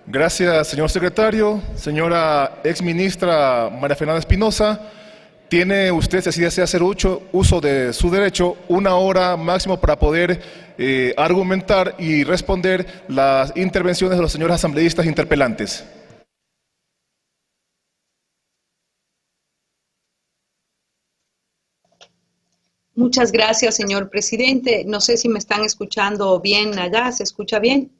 Gracias, señor secretario. Señora exministra María Fernanda Espinosa, tiene usted, si así desea hacer uso de su derecho, 1 hora máximo para poder argumentar y responder las intervenciones de los señores asambleístas interpelantes. Muchas gracias, señor presidente. No sé si me están escuchando bien allá. ¿Se escucha bien?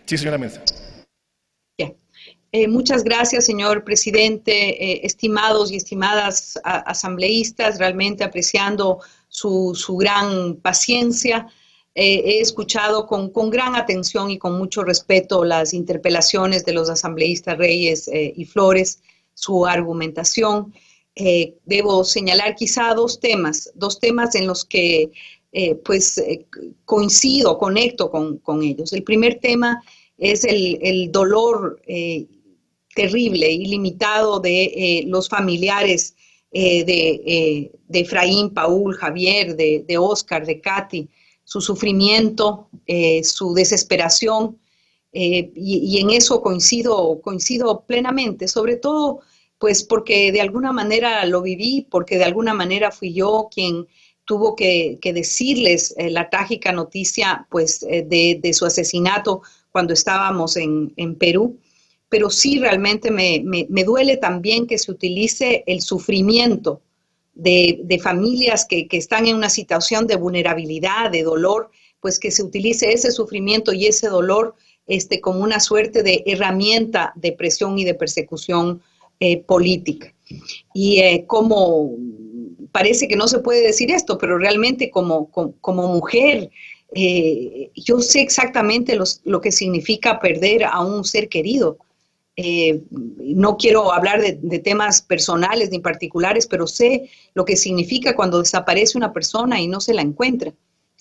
Sí, señora ministra. Bien. Muchas gracias, señor presidente. Estimados y estimadas asambleístas, realmente apreciando su gran paciencia. He escuchado con gran atención y con mucho respeto las interpelaciones de los asambleístas Reyes y Flores, su argumentación. Debo señalar quizá dos temas en los que coincido, conecto con ellos. El primer tema es el dolor terrible, ilimitado de los familiares de Efraín, Paul, Javier, de Oscar, de Katy, su sufrimiento, su desesperación, y en eso coincido plenamente, sobre todo pues porque de alguna manera lo viví, porque de alguna manera fui yo quien tuvo que decirles la trágica noticia pues de su asesinato cuando estábamos en Perú. Pero sí realmente me duele también que se utilice el sufrimiento de familias que están en una situación de vulnerabilidad, de dolor, pues que se utilice ese sufrimiento y ese dolor como una suerte de herramienta de presión y de persecución política. Y como parece que no se puede decir esto, pero realmente como mujer, yo sé exactamente lo que significa perder a un ser querido. No quiero hablar de temas personales ni particulares, pero sé lo que significa cuando desaparece una persona y no se la encuentra.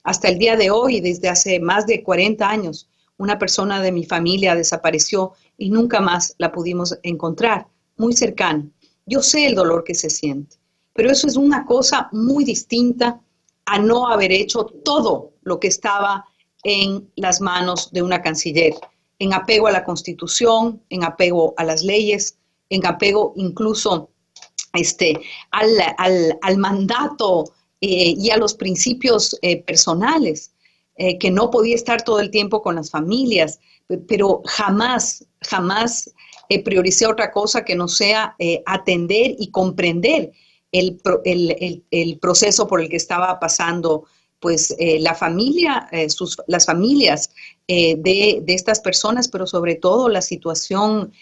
Hasta el día de hoy, desde hace más de 40 años, una persona de mi familia desapareció y nunca más la pudimos encontrar, muy cercana. Yo sé el dolor que se siente, pero eso es una cosa muy distinta a no haber hecho todo lo que estaba en las manos de una canciller, en apego a la Constitución, en apego a las leyes, en apego incluso al mandato y a los principios personales, que no podía estar todo el tiempo con las familias, pero jamás prioricé otra cosa que no sea atender y comprender el proceso por el que estaba pasando pues la familia, las familias de estas personas, pero sobre todo la situación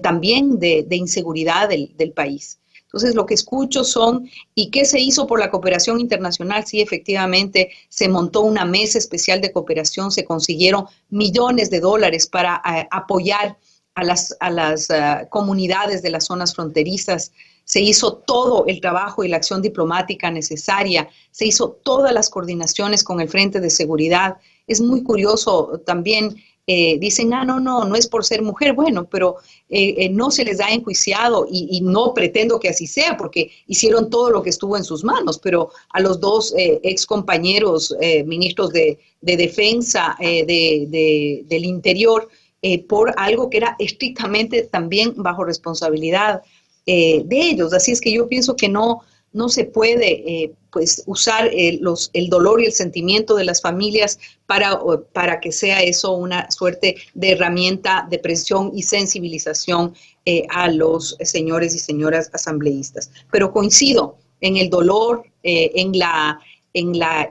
también de inseguridad del país. Entonces, lo que escucho son, ¿y qué se hizo por la cooperación internacional? Sí, efectivamente, se montó una mesa especial de cooperación, se consiguieron millones de dólares para apoyar a las comunidades de las zonas fronterizas, se hizo todo el trabajo y la acción diplomática necesaria, se hizo todas las coordinaciones con el Frente de Seguridad. Es muy curioso también, dicen, no es por ser mujer, bueno, pero no se les ha enjuiciado y no pretendo que así sea, porque hicieron todo lo que estuvo en sus manos, pero a los dos ex compañeros ministros de Defensa del Interior, por algo que era estrictamente también bajo responsabilidad de ellos. Así es que yo pienso que no se puede pues usar el dolor y el sentimiento de las familias para que sea eso una suerte de herramienta de presión y sensibilización a los señores y señoras asambleístas. Pero coincido en el dolor, en la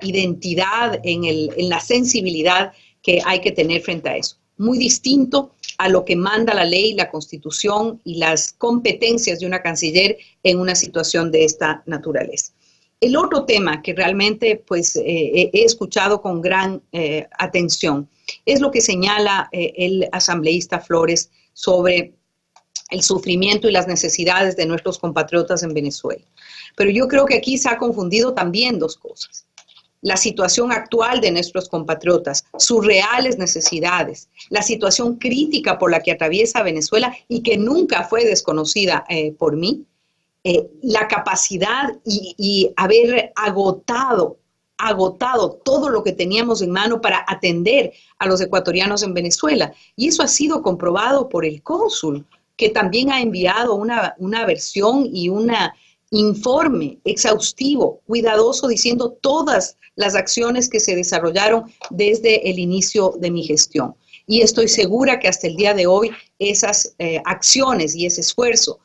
identidad, en la sensibilidad que hay que tener frente a eso. Muy distinto a lo que manda la ley, la Constitución y las competencias de una canciller en una situación de esta naturaleza. El otro tema que realmente pues, he escuchado con gran atención es lo que señala el asambleísta Flores sobre el sufrimiento y las necesidades de nuestros compatriotas en Venezuela. Pero yo creo que aquí se ha confundido también dos cosas. La situación actual de nuestros compatriotas, sus reales necesidades, la situación crítica por la que atraviesa Venezuela y que nunca fue desconocida por mí, la capacidad y haber agotado agotado todo lo que teníamos en mano para atender a los ecuatorianos en Venezuela. Y eso ha sido comprobado por el cónsul, que también ha enviado una versión y un informe exhaustivo, cuidadoso, diciendo todas las acciones que se desarrollaron desde el inicio de mi gestión. Y estoy segura que hasta el día de hoy esas acciones y ese esfuerzo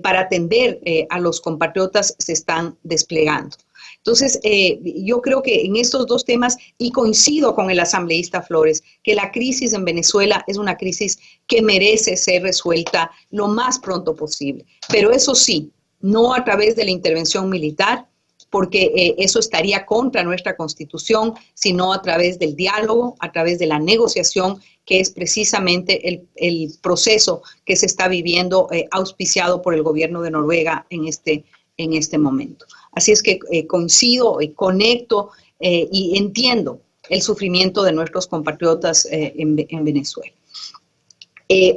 para atender a los compatriotas se están desplegando. Entonces, yo creo que en estos dos temas, y coincido con el asambleísta Flores, que la crisis en Venezuela es una crisis que merece ser resuelta lo más pronto posible. Pero eso sí, no a través de la intervención militar, porque eso estaría contra nuestra Constitución, sino a través del diálogo, a través de la negociación, que es precisamente el proceso que se está viviendo, auspiciado por el gobierno de Noruega en este momento. Así es que coincido y conecto y entiendo el sufrimiento de nuestros compatriotas en Venezuela.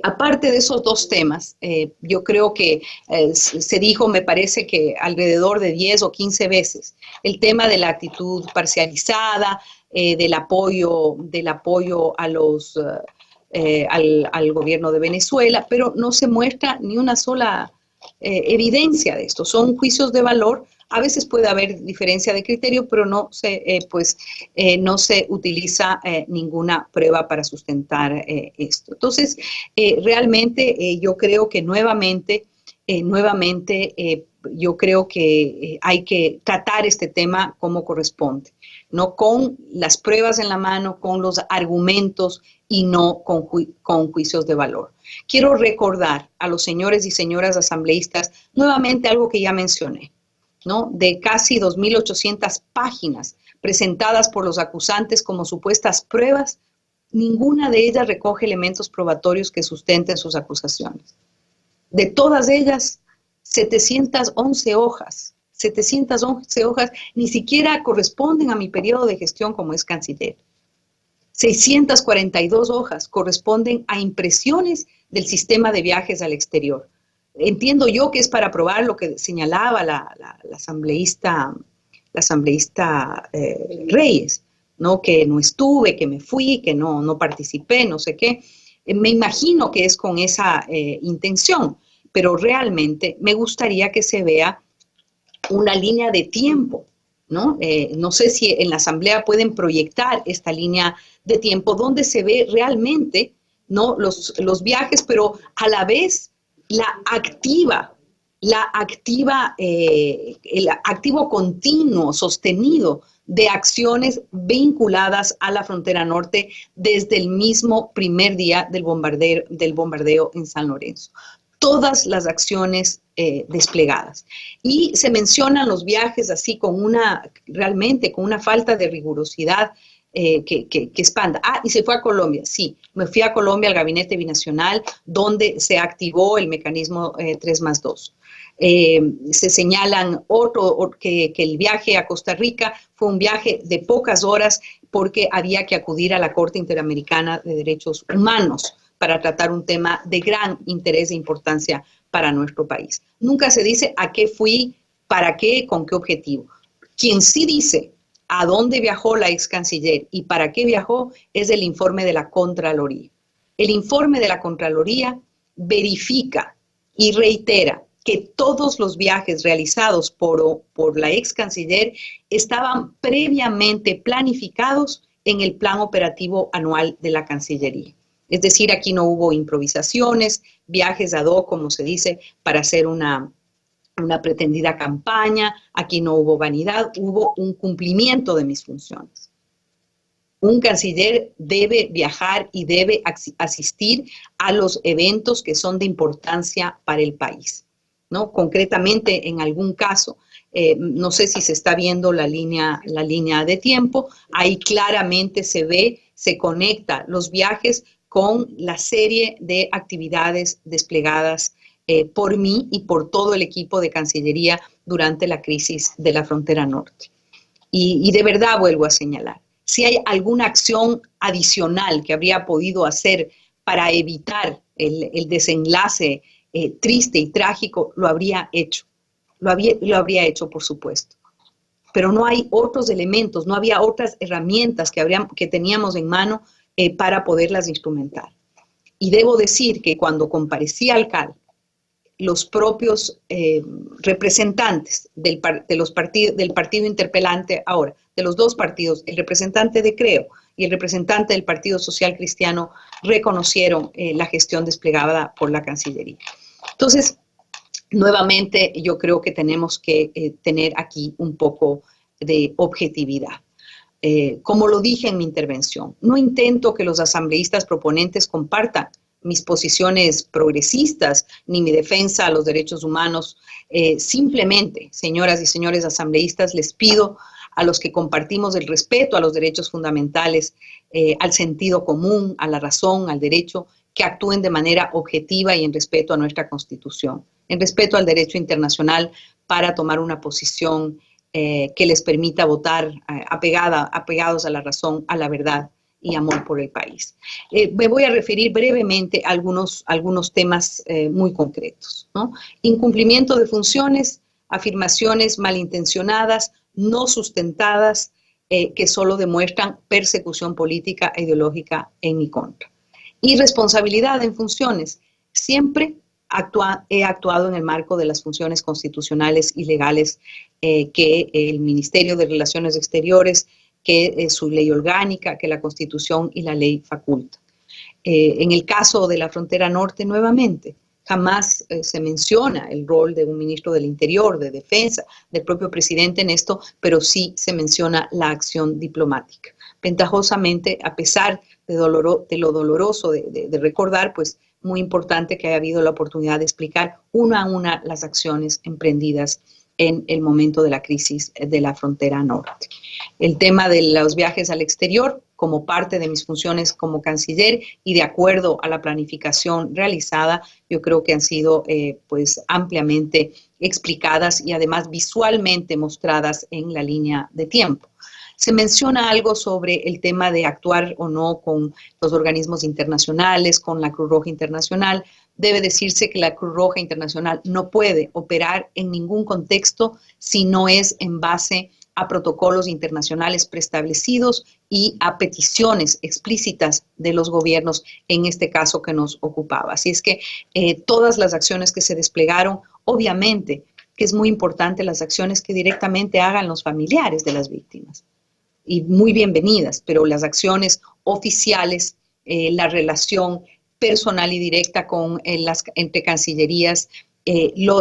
Aparte de esos dos temas, yo creo que se dijo, me parece que alrededor de 10 o 15 veces, el tema de la actitud parcializada, del apoyo a los, al gobierno de Venezuela, pero no se muestra ni una sola evidencia de esto. Son juicios de valor. A veces puede haber diferencia de criterio, pero no se utiliza ninguna prueba para sustentar esto. Entonces, realmente yo creo que nuevamente yo creo que hay que tratar este tema como corresponde, no con las pruebas en la mano, con los argumentos y no con juicios de valor. Quiero recordar a los señores y señoras asambleístas nuevamente algo que ya mencioné, ¿no? De casi 2.800 páginas presentadas por los acusantes como supuestas pruebas, ninguna de ellas recoge elementos probatorios que sustenten sus acusaciones. De todas ellas, 711 hojas ni siquiera corresponden a mi periodo de gestión como ex canciller. 642 hojas corresponden a impresiones del sistema de viajes al exterior. Entiendo yo que es para probar lo que señalaba la asambleísta Reyes, ¿no? Que no estuve, que me fui, que no participé, no sé qué. Me imagino que es con esa intención, pero realmente me gustaría que se vea una línea de tiempo, ¿no? No sé si en la asamblea pueden proyectar esta línea de tiempo donde se ve realmente, ¿no? los viajes, pero a la vez el activo continuo, sostenido de acciones vinculadas a la frontera norte desde el mismo primer día del bombardeo en San Lorenzo. Todas las acciones desplegadas. Y se mencionan los viajes así realmente con una falta de rigurosidad que espanta. Y se fue a Colombia. Sí, me fui a Colombia al gabinete binacional donde se activó el mecanismo 3+2. Se señalan que el viaje a Costa Rica fue un viaje de pocas horas porque había que acudir a la Corte Interamericana de Derechos Humanos para tratar un tema de gran interés e importancia para nuestro país. Nunca se dice a qué fui, para qué, con qué objetivo. Quien sí dice a dónde viajó la ex canciller y para qué viajó es el informe de la Contraloría. El informe de la Contraloría verifica y reitera que todos los viajes realizados por la ex canciller estaban previamente planificados en el plan operativo anual de la Cancillería. Es decir, aquí no hubo improvisaciones, viajes ad hoc, como se dice, para hacer una pretendida campaña. Aquí no hubo vanidad, hubo un cumplimiento de mis funciones. Un canciller debe viajar y debe asistir a los eventos que son de importancia para el país, ¿no? Concretamente, en algún caso, no sé si se está viendo la línea de tiempo, ahí claramente se conecta los viajes con la serie de actividades desplegadas por mí y por todo el equipo de Cancillería durante la crisis de la frontera norte. Y de verdad vuelvo a señalar, si hay alguna acción adicional que habría podido hacer para evitar el desenlace triste y trágico, lo habría hecho. Lo habría hecho, por supuesto. pero no hay otros elementos, no había otras herramientas que teníamos en mano para poderlas instrumentar. Y debo decir que cuando comparecía al CAL, los propios representantes del partido interpelante ahora, de los dos partidos, el representante de Creo y el representante del Partido Social Cristiano, reconocieron la gestión desplegada por la Cancillería. Entonces, nuevamente, yo creo que tenemos que tener aquí un poco de objetividad. Como lo dije en mi intervención, no intento que los asambleístas proponentes compartan mis posiciones progresistas ni mi defensa a los derechos humanos. Simplemente, señoras y señores asambleístas, les pido a los que compartimos el respeto a los derechos fundamentales, al sentido común, a la razón, al derecho, que actúen de manera objetiva y en respeto a nuestra Constitución, en respeto al derecho internacional, para tomar una posición que les permita votar apegados a la razón, a la verdad y amor por el país. Me voy a referir brevemente a algunos temas muy concretos, ¿no? Incumplimiento de funciones, afirmaciones malintencionadas, no sustentadas, que solo demuestran persecución política e ideológica en mi contra. Irresponsabilidad en funciones. Siempre he actuado en el marco de las funciones constitucionales y legales que el Ministerio de Relaciones Exteriores, que su ley orgánica, que la Constitución y la ley facultan. En el caso de la frontera norte, nuevamente, jamás se menciona el rol de un ministro del Interior, de Defensa, del propio presidente en esto, pero sí se menciona la acción diplomática. Ventajosamente, a pesar de lo doloroso de recordar, pues muy importante que haya habido la oportunidad de explicar una a una las acciones emprendidas en el momento de la crisis de la frontera norte. El tema de los viajes al exterior, como parte de mis funciones como canciller y de acuerdo a la planificación realizada, yo creo que han sido pues ampliamente explicadas y además visualmente mostradas en la línea de tiempo. Se menciona algo sobre el tema de actuar o no con los organismos internacionales, con la Cruz Roja Internacional. Debe decirse que la Cruz Roja Internacional no puede operar en ningún contexto si no es en base a protocolos internacionales preestablecidos y a peticiones explícitas de los gobiernos, en este caso que nos ocupaba. Así es que todas las acciones que se desplegaron, obviamente que es muy importante las acciones que directamente hagan los familiares de las víctimas, y muy bienvenidas, pero las acciones oficiales, la relación personal y directa entre cancillerías,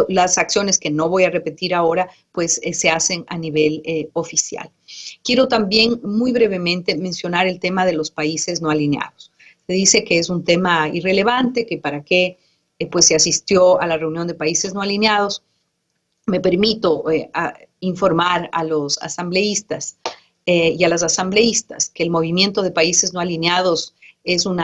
las acciones que no voy a repetir ahora, pues se hacen a nivel oficial. Quiero también muy brevemente mencionar el tema de los países no alineados. Se dice que es un tema irrelevante, que para qué pues se asistió a la reunión de países no alineados. Me permito informar a los asambleístas y a las asambleístas que el movimiento de países no alineados es un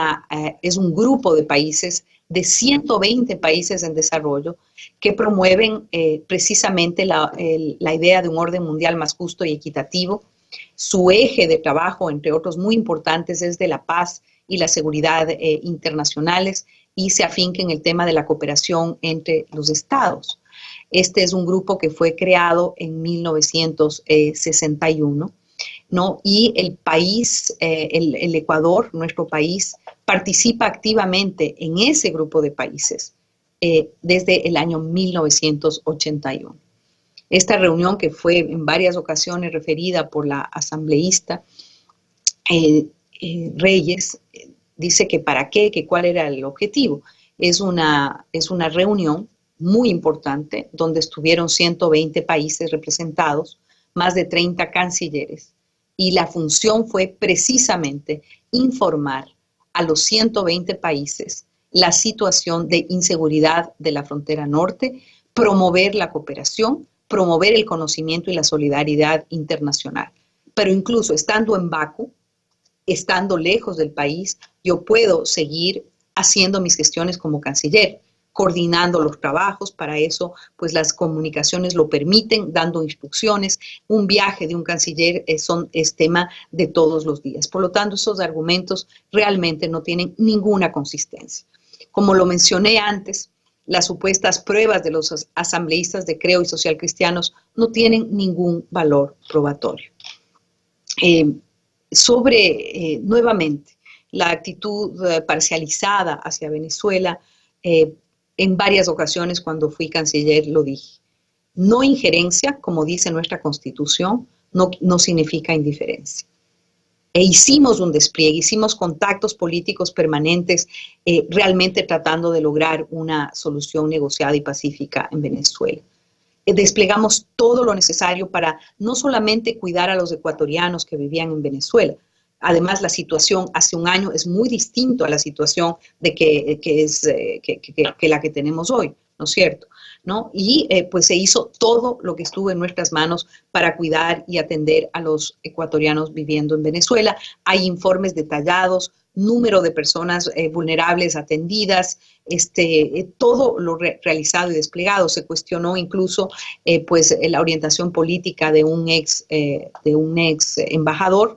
grupo de países, de 120 países en desarrollo, que promueven precisamente la idea de un orden mundial más justo y equitativo. Su eje de trabajo, entre otros muy importantes, es de la paz y la seguridad internacionales, y se afinca en el tema de la cooperación entre los estados. Este es un grupo que fue creado en 1961, ¿no? Y el país, el Ecuador, nuestro país, participa activamente en ese grupo de países desde el año 1981. Esta reunión, que fue en varias ocasiones referida por la asambleísta Reyes, dice que para qué, que cuál era el objetivo. Es una reunión muy importante donde estuvieron 120 países representados, más de 30 cancilleres, y la función fue precisamente informar a los 120 países la situación de inseguridad de la frontera norte, promover la cooperación, promover el conocimiento y la solidaridad internacional. Pero incluso estando en Bakú, estando lejos del país, yo puedo seguir haciendo mis gestiones como canciller, coordinando los trabajos. Para eso, pues las comunicaciones lo permiten, dando instrucciones. Un viaje de un canciller es tema de todos los días. Por lo tanto, esos argumentos realmente no tienen ninguna consistencia. Como lo mencioné antes, las supuestas pruebas de los asambleístas de Creo y Social Cristianos no tienen ningún valor probatorio. Nuevamente, la actitud parcializada hacia Venezuela, en varias ocasiones cuando fui canciller lo dije. No injerencia, como dice nuestra Constitución, no significa indiferencia. E hicimos un despliegue, hicimos contactos políticos permanentes, realmente tratando de lograr una solución negociada y pacífica en Venezuela. Desplegamos todo lo necesario para no solamente cuidar a los ecuatorianos que vivían en Venezuela. Además, la situación hace un año es muy distinta a la situación que la que tenemos hoy, ¿no es cierto? ¿No? Y pues se hizo todo lo que estuvo en nuestras manos para cuidar y atender a los ecuatorianos viviendo en Venezuela. Hay informes detallados, número de personas vulnerables atendidas, todo lo realizado y desplegado. Se cuestionó incluso pues la orientación política de un ex embajador.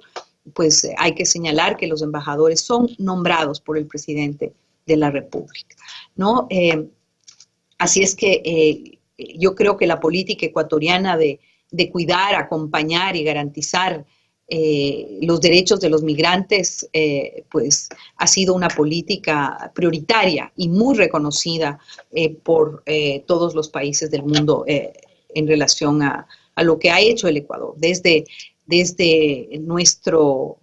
Pues hay que señalar que los embajadores son nombrados por el presidente de la República, ¿no? Así es que yo creo que la política ecuatoriana de cuidar, acompañar y garantizar los derechos de los migrantes, pues ha sido una política prioritaria y muy reconocida por todos los países del mundo en relación a lo que ha hecho el Ecuador. Desde nuestro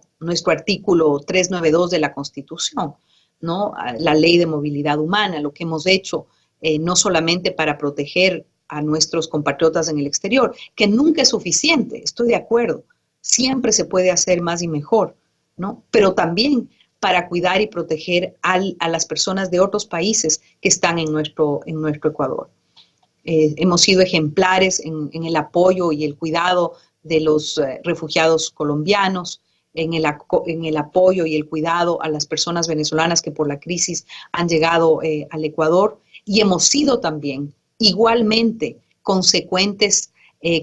artículo 392 de la Constitución, ¿no? La ley de movilidad humana, lo que hemos hecho no solamente para proteger a nuestros compatriotas en el exterior, que nunca es suficiente, estoy de acuerdo, siempre se puede hacer más y mejor, ¿no? Pero también para cuidar y proteger a las personas de otros países que están en nuestro Ecuador. Hemos sido ejemplares en el apoyo y el cuidado de los refugiados colombianos, en el apoyo y el cuidado a las personas venezolanas que por la crisis han llegado al Ecuador, y hemos sido también igualmente consecuentes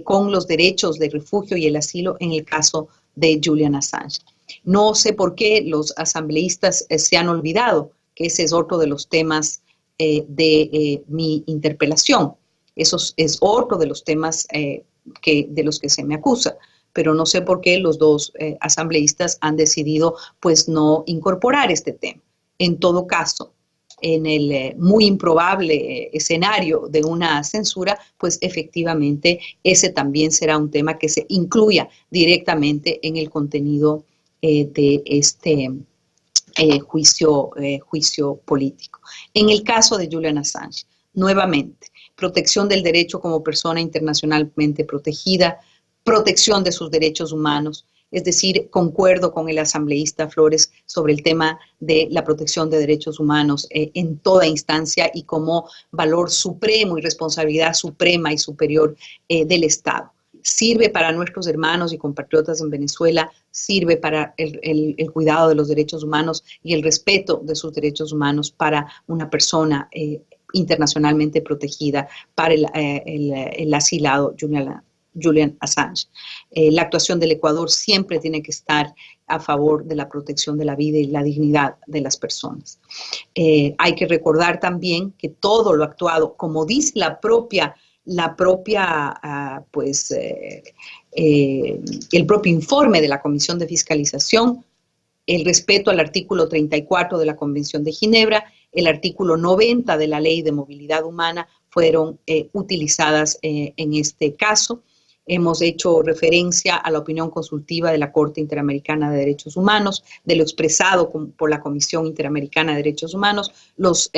con los derechos de refugio y el asilo en el caso de Julian Assange. No sé por qué los asambleístas se han olvidado que ese es otro de los temas de mi interpelación. Eso es otro de los temas de los que se me acusa, pero no sé por qué los dos asambleístas han decidido pues no incorporar este tema. En todo caso, en el muy improbable escenario de una censura, pues efectivamente ese también será un tema que se incluya directamente en el contenido de este juicio político. En el caso de Julian Assange, nuevamente, protección del derecho como persona internacionalmente protegida, protección de sus derechos humanos. Es decir, concuerdo con el asambleísta Flores sobre el tema de la protección de derechos humanos en toda instancia y como valor supremo y responsabilidad suprema y superior del Estado. Sirve para nuestros hermanos y compatriotas en Venezuela, sirve para el cuidado de los derechos humanos y el respeto de sus derechos humanos para una persona internacionalmente protegida, para el asilado Julian Assange. La actuación del Ecuador siempre tiene que estar a favor de la protección de la vida y la dignidad de las personas. Hay que recordar también que todo lo actuado, como dice el propio informe de la Comisión de Fiscalización, el respeto al artículo 34 de la Convención de Ginebra, el artículo 90 de la Ley de Movilidad Humana fueron utilizadas en este caso. Hemos hecho referencia a la opinión consultiva de la Corte Interamericana de Derechos Humanos, de lo expresado por la Comisión Interamericana de Derechos Humanos, los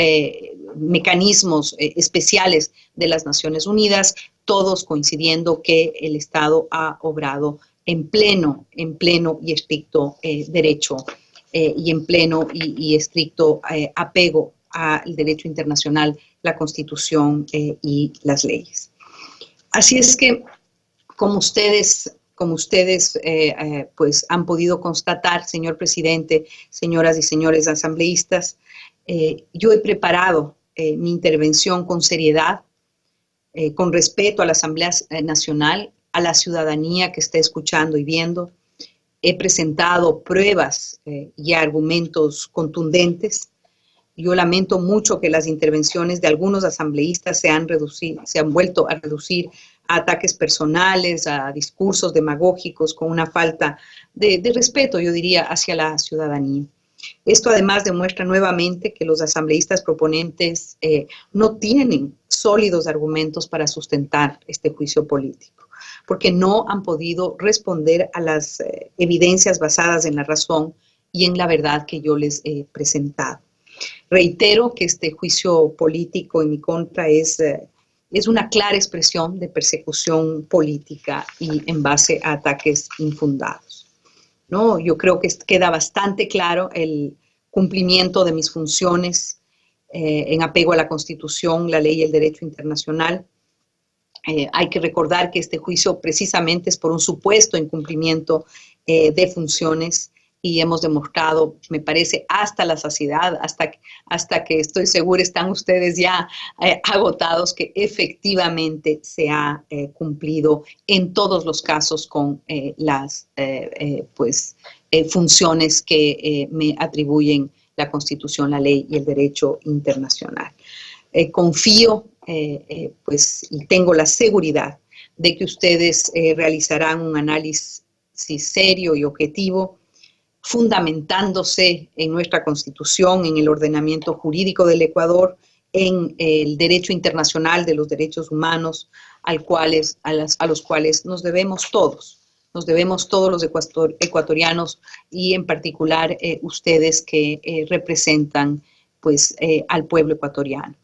mecanismos especiales de las Naciones Unidas, todos coincidiendo que el Estado ha obrado en pleno y estricto derecho y en pleno y estricto apego al derecho internacional, la Constitución y las leyes. Así es que, como ustedes pues han podido constatar, señor presidente, señoras y señores asambleístas, yo he preparado mi intervención con seriedad, con respeto a la Asamblea Nacional, a la ciudadanía que está escuchando y viendo. He presentado pruebas y argumentos contundentes. Yo lamento mucho que las intervenciones de algunos asambleístas se han vuelto a reducir a ataques personales, a discursos demagógicos con una falta de respeto, yo diría, hacia la ciudadanía. Esto además demuestra nuevamente que los asambleístas proponentes no tienen sólidos argumentos para sustentar este juicio político, porque no han podido responder a las evidencias basadas en la razón y en la verdad que yo les he presentado. Reitero que este juicio político en mi contra es una clara expresión de persecución política y en base a ataques infundados, ¿no? Yo creo que queda bastante claro el cumplimiento de mis funciones en apego a la Constitución, la ley y el derecho internacional. Hay que recordar que este juicio precisamente es por un supuesto incumplimiento de funciones y hemos demostrado, me parece, hasta la saciedad, hasta que estoy segura están ustedes ya agotados, que efectivamente se ha cumplido en todos los casos con las funciones que me atribuyen la Constitución, la ley y el derecho internacional. Confío y tengo la seguridad de que ustedes realizarán un análisis serio y objetivo, fundamentándose en nuestra Constitución, en el ordenamiento jurídico del Ecuador, en el derecho internacional de los derechos humanos, a los cuales nos debemos todos los ecuatorianos y en particular ustedes que representan al pueblo ecuatoriano.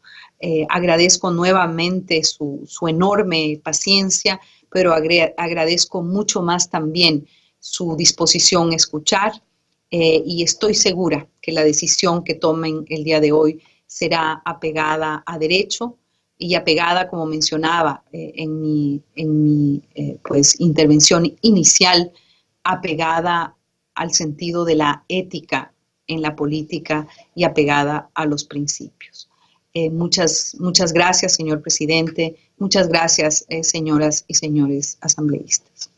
Agradezco nuevamente su enorme paciencia, pero agradezco mucho más también su disposición a escuchar y estoy segura que la decisión que tomen el día de hoy será apegada a derecho y apegada, como mencionaba en mi intervención inicial, apegada al sentido de la ética en la política y apegada a los principios. Muchas gracias, señor presidente. Muchas gracias, señoras y señores asambleístas.